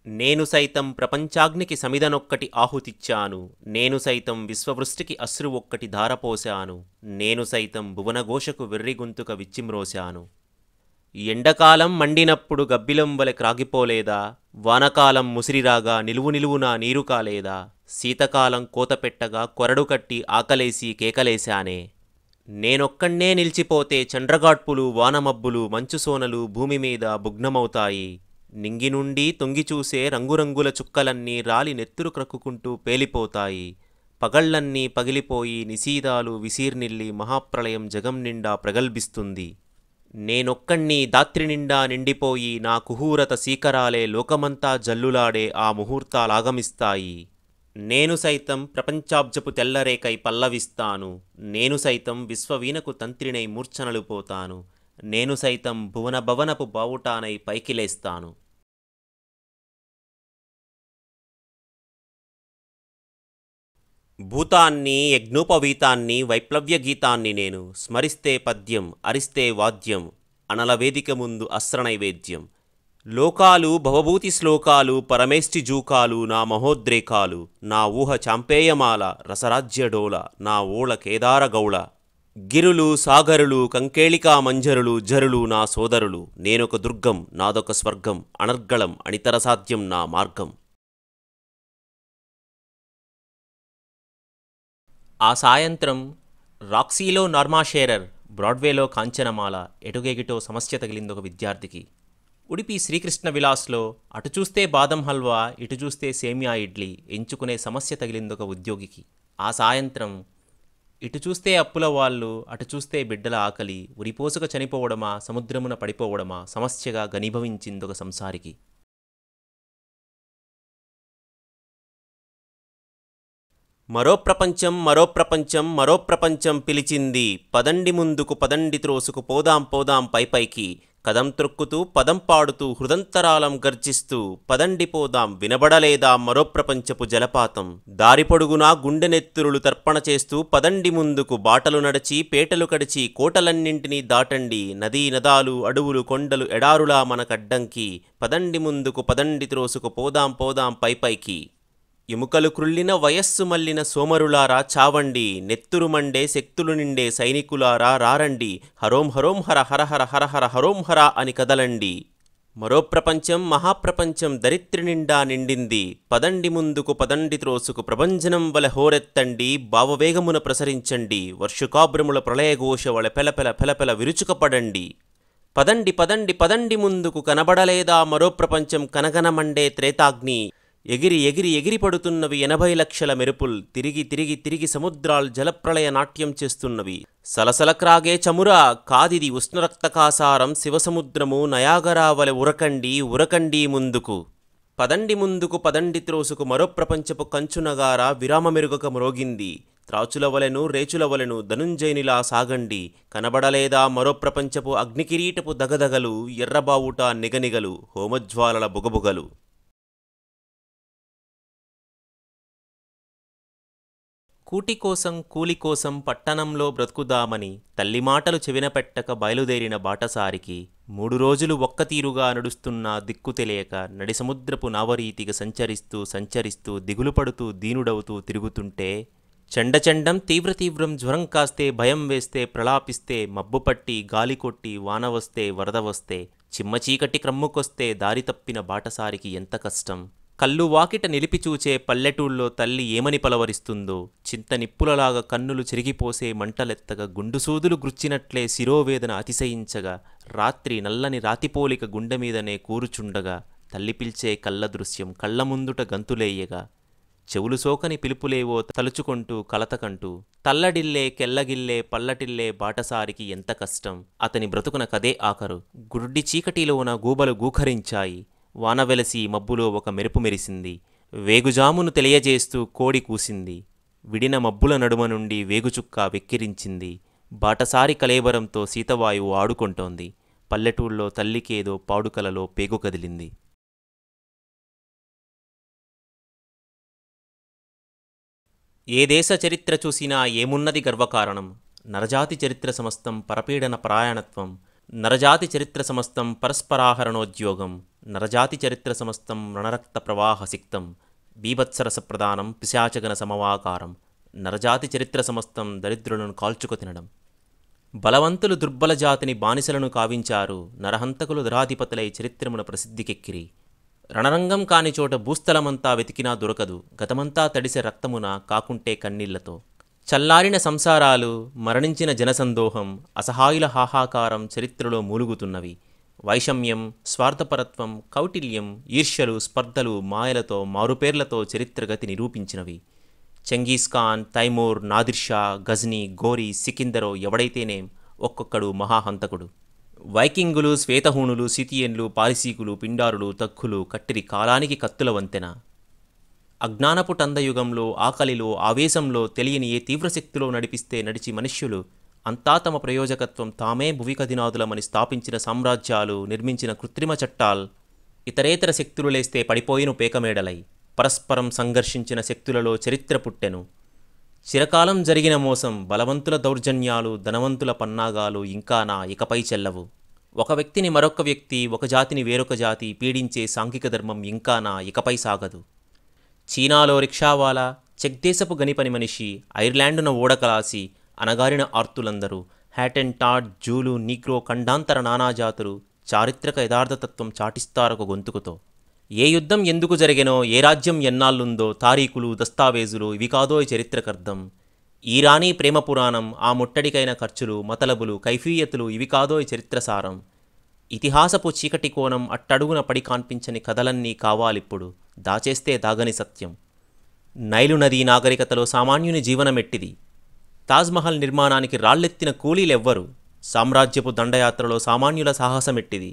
నేను సైతం ప్రపంచాగ్నికి సమిధనొక్కటి ఆహుతిచ్చాను. నేను సైతం విశ్వవృష్టికి అశ్రు ఒక్కటి ధారపోశాను. నేను సైతం భువనఘోషకు వెర్రిగొంతుక విచ్చిమ్రోశాను. ఎండకాలం మండినప్పుడు గబ్బిలం వలె క్రాగిపోలేదా? వానకాలం ముసిరిరాగా నిలువు నిలువునా నీరు కాలేదా? శీతకాలం కోతపెట్టగా కొరడు కట్టి ఆకలేసి కేకలేశానే. నేనొక్కణ్ణే నిలిచిపోతే చండ్రగాడ్పులు వానమబ్బులు మంచుసోనలు భూమిమీద భుగ్నమవుతాయి. నింగి నుండి తొంగిచూసే రంగురంగుల చుక్కలన్నీ రాలి నెత్తురు క్రక్కుకుంటూ పేలిపోతాయి. పగళ్లన్నీ పగిలిపోయి నిశీదాలు విసీర్నిల్లి మహాప్రళయం జగం నిండా ప్రగల్భిస్తుంది. నేనొక్కణ్ణి దాత్రినిండా నిండిపోయి నా కుహూరత సీకరాలే లోకమంతా జల్లులాడే ఆ ముహూర్తాలాగమిస్తాయి. నేను సైతం ప్రపంచాబ్జపు తెల్లరేకై పల్లవిస్తాను. నేను సైతం విశ్వవీణకు తంత్రినై మూర్ఛనలు పోతాను. నేను సైతం భువన భవనపు బావుటానై పైకిలేస్తాను. భూతాన్ని యజ్ఞోపవీతాన్ని వైప్లవ్య గీతాన్ని నేను స్మరిస్తే పద్యం అరిస్తే వాద్యం అనల వేదిక ముందు అస్త్రనైవేద్యం. లోకాలు భవభూతి శ్లోకాలు పరమేష్టి జూకాలు నా మహోద్రేకాలు నా ఊహ చాంపేయమాల రసరాజ్యడోల నా ఓళ కేదారగౌళ. గిరులు సాగరులు కంకేళికా మంజరులు జరులు నా సోదరులు. నేనొక దుర్గం నాదొక స్వర్గం అనర్గళం అనితర సాధ్యం నా మార్గం. ఆ సాయంత్రం రాక్సీలో నార్మా షేరర్, బ్రాడ్వేలో కాంచనమాల, ఎటుగేగిటో సమస్య తగిలిందొక విద్యార్థికి. ఉడిపి శ్రీకృష్ణ విలాస్లో అటు చూస్తే బాదం హల్వా ఇటు చూస్తే సేమియా ఇడ్లీ ఎంచుకునే సమస్య తగిలిందొక ఉద్యోగికి. ఆ సాయంత్రం ఇటు చూస్తే అప్పుల వాళ్ళు అటు చూస్తే బిడ్డల ఆకలి ఉరిపోసుక చనిపోవడమా సముద్రమున పడిపోవడమా సమస్యగా ఘనీభవించిందొక సంసారికి. మరో ప్రపంచం మరో ప్రపంచం మరో ప్రపంచం పిలిచింది. పదండి ముందుకు పదండి త్రోసుకు పోదాం పోదాం పైపైకి. కదం త్రొక్కుతూ పదం పాడుతూ హృదంతరాలం గర్జిస్తూ పదండి పోదాం వినబడలేదా మరో ప్రపంచపు జలపాతం. దారి పొడుగునా గుండెనెత్తురులు తర్పణ చేస్తూ పదండి ముందుకు బాటలు నడిచి పేటలు కడిచి కోటలన్నింటినీ దాటండి. నదీ నదాలు అడవులు కొండలు ఎడారులా మనకడ్డంకి. పదండి ముందుకు పదండి త్రోసుకు పోదాం పోదాం పైపైకి. ఎముకలు క్రుళ్ళిన వయస్సు మల్లిన సోమరులారా చావండి. నెత్తురు మండే శక్తులు నిండే సైనికులారా రారండి. హరోం హరోం హర హర హర హర హర హరోం హర అని కదలండి. మరో ప్రపంచం మహాప్రపంచం దరిత్రి నిండా నిండింది. పదండి ముందుకు పదండి త్రోసుకు ప్రభంజనం వలె హోరెత్తండి. భావవేగమున ప్రసరించండి. వర్షుకాభ్రముల ప్రళయఘోష వలె పెలపెల పెలపెల విరుచుకపడండి. పదండి పదండి పదండి ముందుకు కనబడలేదా మరో ప్రపంచం కనగనమండే త్రేతాగ్ని. ఎగిరి ఎగిరి ఎగిరి పడుతున్నవి 80 లక్షల మెరుపుల్. తిరిగి తిరిగి తిరిగి సముద్రాలు జలప్రళయ నాట్యం చేస్తున్నవి. సలసలక్రాగే చమురా కాదిది ఉష్ణరక్తకాసారం శివసముద్రము నయాగరా వలె ఉరకండి ఉరకండి ముందుకు. పదండి ముందుకు పదండి త్రోసుకు మరో ప్రపంచపు కంచునగారా విరామమెరుగక మ్రోగింది. త్రాచుల వలెను రేచుల వలెను ధనుంజయునిలా సాగండి. కనబడలేదా మరో ప్రపంచపు అగ్నికిరీటపు దగదగలు ఎర్రబావుట నిగనిగలు హోమజ్వాలల బుగబుగలు. కూటి కోసం కూలి కోసం పట్టణంలో బ్రతుకుదామని తల్లి మాటలు చెవిన పెట్టక బయలుదేరిన బాటసారికి 3 రోజులు ఒక్కతీరుగా నడుస్తున్నా దిక్కు తెలియక నడి సముద్రపు నావరీతిగా సంచరిస్తూ సంచరిస్తూ దిగులు పడుతూ దీనుడవుతూ తిరుగుతుంటే చండచండం తీవ్రం జ్వరం కాస్తే భయం వేస్తే ప్రలాపిస్తే మబ్బు పట్టి గాలి కొట్టి వాన వస్తే వరద వస్తే చిమ్మ చీకటి క్రమ్ముకొస్తే దారి తప్పిన బాటసారికి ఎంత కష్టం. కళ్ళు వాకిట నిలిపిచూచే పల్లెటూళ్ళలో తల్లి ఏమని పలవరిస్తుందో. చింత నిప్పులలాగా కన్నులు చెరిగిపోసే మంటలెత్తగా గుండుసూదులు గుచ్చినట్లే శిరోవేదన అతిశయించగా రాత్రి నల్లని రాతిపోలిక గుండెమీదనే కూరుచుండగా తల్లి పిల్చే కళ్ళ దృశ్యం కళ్ళ ముందుట గంతులేయగా చెవులు సోకని పిలుపులేవో తలుచుకుంటూ కలతకంటూ తల్లడిల్లే కెల్లగిల్లే పల్లటిల్లే బాటసారికి ఎంత కష్టం. అతని బ్రతుకున కదే ఆఖరు. గుడ్డి చీకటిలోన గూబలు గూఖరించాయి. వాన వెలసి మబ్బులో ఒక మెరుపు మెరిసింది. వేగుజామును తెలియజేస్తూ కోడి కూసింది. విడిన మబ్బుల నడుమ నుండి వేగుచుక్క వెక్కిరించింది. బాటసారి కలేవరంతో శీతవాయువు ఆడుకుంటోంది. పల్లెటూళ్ళలో తల్లికేదో పాడుకలలో పేగు కదిలింది. ఏ దేశ చరిత్ర చూసినా ఏమున్నది గర్వకారణం. నరజాతి చరిత్ర సమస్తం పరపీడన పరాయణత్వం. నరజాతి చరిత్ర సమస్తం పరస్పరాహరణోద్యోగం. నరజాతి చరిత్ర సమస్తం రణరక్త ప్రవాహ సిక్తం బీభత్సరస ప్రదానం పిశాచగన సమవాకారం నరజాతి చరిత్ర సమస్తం దరిద్రులను కాల్చుకు తినడం. బలవంతులు దుర్బల జాతిని బానిసలను కావించారు, నరహంతకులు ధరాధిపతులై చరిత్రమున ప్రసిద్ధికెక్కిరి. రణరంగం కాని చోట భూస్థలమంతా వెతికినా దొరకదు, గతమంతా తడిసె రక్తమున కాకుంటే కన్నీళ్లతో. చల్లారిన సంసారాలు, మరణించిన జనసందోహం, అసహాయుల హాహాకారం చరిత్రలో మూలుగుతున్నవి. వైషమ్యం, స్వార్థపరత్వం, కౌటిల్యం, ఈర్ష్యలు, స్పర్ధలు, మాయలతో మారుపేర్లతో చరిత్రగతి నిరూపించినవి. చెంగీస్ ఖాన్, తైమూర్, నాదిర్షా, గజ్నీ, గోరీ, సికిందరో ఎవడైతేనేం ఒక్కొక్కడు మహాహంతకుడు. వైకింగులు, శ్వేతహూణులు, సితియన్లు, పారిసీకులు, పిండారులు, తక్కులు కట్టిరి కాలానికి కత్తుల వంతెన. అజ్ఞానపు టందయుగంలో, ఆకలిలో, ఆవేశంలో, తెలియని ఏ తీవ్రశక్తిలో నడిపిస్తే నడిచి మనుష్యులు అంతా తమ ప్రయోజకత్వం తామే భువికధినాదులమని స్థాపించిన సామ్రాజ్యాలు, నిర్మించిన కృత్రిమ చట్టాల్ ఇతరేతర శక్తులు లేస్తే పడిపోయిన పేకమేడలై పరస్పరం సంఘర్షించిన శక్తులలో చరిత్ర పుట్టెను. చిరకాలం జరిగిన మోసం, బలవంతుల దౌర్జన్యాలు, ధనవంతుల పన్నాగాలు ఇంకానా ఇకపై చెల్లవు. ఒక వ్యక్తిని మరొక వ్యక్తి, ఒక జాతిని వేరొక జాతి పీడించే సాంఘిక ధర్మం ఇంకానా ఇకపై సాగదు. చీనాలో రిక్షావాలా, చెక్ దేశపు గనిపని మనిషి, ఐర్లాండున ఓడకలాసి, అనగారిన ఆర్తులందరూ, హ్యాటెన్ టాడ్, జూలు, నీగ్రో, ఖండాంతర నానాజాతులు చారిత్రక యథార్థతత్వం చాటిస్తారొక గొంతుకుతో. ఏ యుద్ధం ఎందుకు జరిగెనో, ఏ రాజ్యం ఎన్నాళ్ళుందో తారీఖులు, దస్తావేజులు ఇవి కాదో చరిత్రకర్థం. ఈరానీ ప్రేమ పురాణం, ఆ ముట్టడికైన ఖర్చులు, మతలబులు, కైఫీయతులు ఇవి కాదో చరిత్రసారం. ఇతిహాసపు చీకటి కోణం అట్టడుగున పడి కాన్పించని కథలన్నీ కావాలిప్పుడు, దాచేస్తే దాగని సత్యం. నైలు నదీ నాగరికతలో సామాన్యుని జీవనమెట్టిది. తాజ్మహల్ నిర్మాణానికి రాళ్లెత్తిన కూలీలెవ్వరు? సామ్రాజ్యపు దండయాత్రలో సామాన్యుల సాహసమెట్టిది.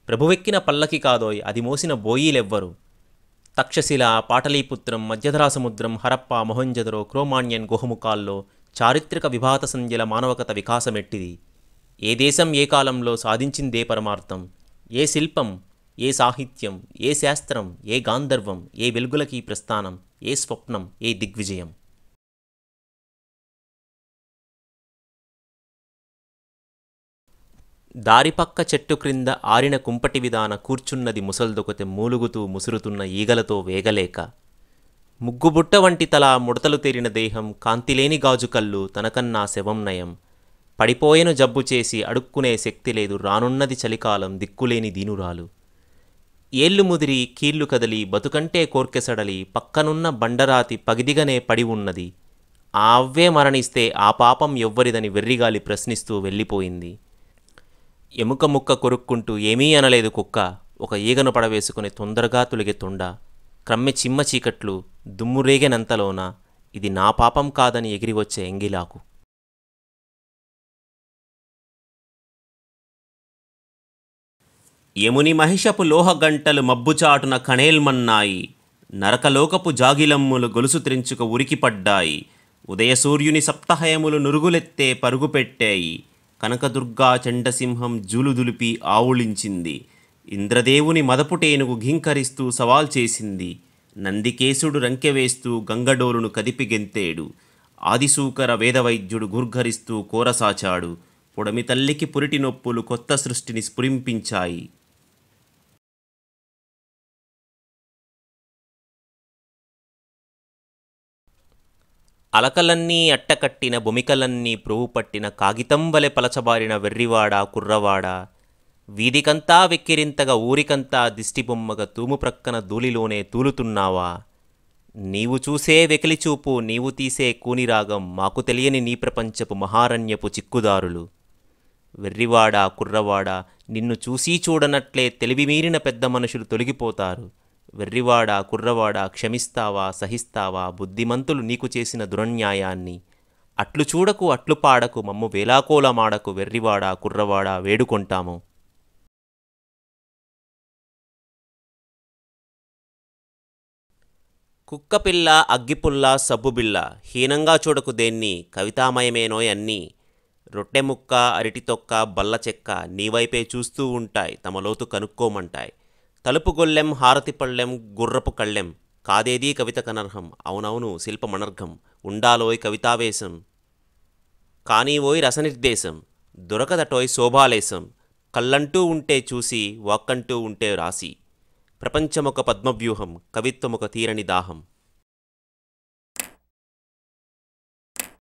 ప్రభువెక్కిన పల్లకి కాదోయ్, అది మోసిన బోయీలెవ్వరు? తక్షశిల, పాటలీపుత్రం, మధ్యధరాసముద్రం, హరప్ప, మొహంజదరో, క్రోమాన్యన్ గుహముఖాల్లో చారిత్రక విభాత సంధ్యల మానవకత వికాసమెట్టిది. ఏ దేశం ఏ కాలంలో సాధించిందే పరమార్థం? ఏ శిల్పం, ఏ సాహిత్యం, ఏ శాస్త్రం, ఏ గాంధర్వం, ఏ వెలుగులకి ప్రస్థానం, ఏ స్వప్నం, ఏ దిగ్విజయం? దారిపక్క చెట్టు క్రింద ఆరిన కుంపటి విధాన కూర్చున్నది ముసల్దొకతె మూలుగుతూ ముసురుతున్న ఈగలతో వేగలేక. ముగ్గుబుట్ట వంటి తల, ముడతలు తేరిన దేహం, కాంతిలేని గాజుకళ్ళు, తనకన్నా శవం నయం. పడిపోయెను జబ్బు చేసి అడుక్కునే శక్తి లేదు, రానున్నది చలికాలం దిక్కులేని దీనురాలు. ఏళ్ళు ముదిరి కీళ్లు కదలి బతుకంటే కోర్కెసడలి పక్కనున్న బండరాతి పగిదిగనే పడి ఉన్నది. ఆ అవ్వే మరణిస్తే ఆ పాపం ఎవ్వరిదని వెర్రిగాలి ప్రశ్నిస్తూ వెళ్ళిపోయింది. ఎముక ముక్క కొరుక్కుంటూ ఏమీ అనలేదు కుక్క. ఒక ఈగను పడవేసుకుని తొందరగా తులిగే తొండ. క్రమ్మె చిమ్మ చీకట్లు, దుమ్మురేగెనంతలోన ఇది నా పాపం కాదని ఎగిరివచ్చే ఎంగిలాకు. యముని మహిషపు లోహగంటలు మబ్బుచాటున కణేల్మన్నాయి. నరకలోకపు జాగిలమ్ములు గొలుసు త్రెంచుక ఉరికిపడ్డాయి. ఉదయసూర్యుని సప్తహయములు నురుగులెత్తే పరుగుపెట్టాయి. కనకదుర్గా చండసింహం జూలుదులిపి ఆవుళించింది. ఇంద్రదేవుని మదపుటేనుగు ఘీంకరిస్తూ సవాల్ చేసింది. నందికేశుడు రంకెవేస్తూ గంగడోలును కదిపి గెంతేడు. ఆదిశూకర వేదవైద్యుడు గుర్ఘరిస్తూ కోరసాచాడు. పొడమి తల్లికి పురిటి నొప్పులు కొత్త సృష్టిని స్ఫురింపించాయి. అలకలన్నీ అట్టకట్టిన బొమికలన్నీ ప్రోవుపట్టిన కాగితం వలె పలచబారిన వెర్రివాడా కుర్రవాడా, వీధికంతా వెక్కిరింతగా ఊరికంతా దిష్టిబొమ్మగా తూము ప్రక్కన ధూళిలోనే తూలుతున్నావా? నీవు చూసే వెకిలిచూపు, నీవు తీసే కూనిరాగం, మాకు తెలియని నీ ప్రపంచపు మహారణ్యపు చిక్కుదారులు. వెర్రివాడా కుర్రవాడా, నిన్ను చూసీ చూడనట్లే తెలివిమీరిన పెద్ద మనుషులు తొలగిపోతారు. వెర్రివాడా కుర్రవాడా, క్షమిస్తావా, సహిస్తావా బుద్ధిమంతులు నీకు చేసిన దురన్యాయాన్ని? అట్లు చూడకు, అట్లు పాడకు, మమ్ము వేలాకోలమాడకు, వెర్రివాడా కుర్రవాడా వేడుకొంటాము. కుక్కపిల్ల, అగ్గిపుల్ల, సబ్బుబిల్ల, హీనంగా చూడకు దేన్ని, కవితామయమేనోయ్ అన్నీ. రొట్టెముక్క, అరిటితొక్క, బల్ల చెక్క నీవైపే చూస్తూ ఉంటాయి, తమ లోతు కనుక్కోమంటాయి. తలుపు గొల్లెం, హారతి పళ్ళెం, గుర్రపు కళ్ళెం, కాదేదీ కవిత కనర్హం. అవునవును శిల్పమనర్ఘం, ఉండాలోయ్ కవితావేశం. కానీ ఓయ్ రసనిర్దేశం, దొరకదటోయ్ శోభాలేశం. కళ్ళంటూ ఉంటే చూసి వాక్కంటూ ఉంటే రాసి. ప్రపంచమొక పద్మవ్యూహం, కవిత్వమొక తీరని దాహం.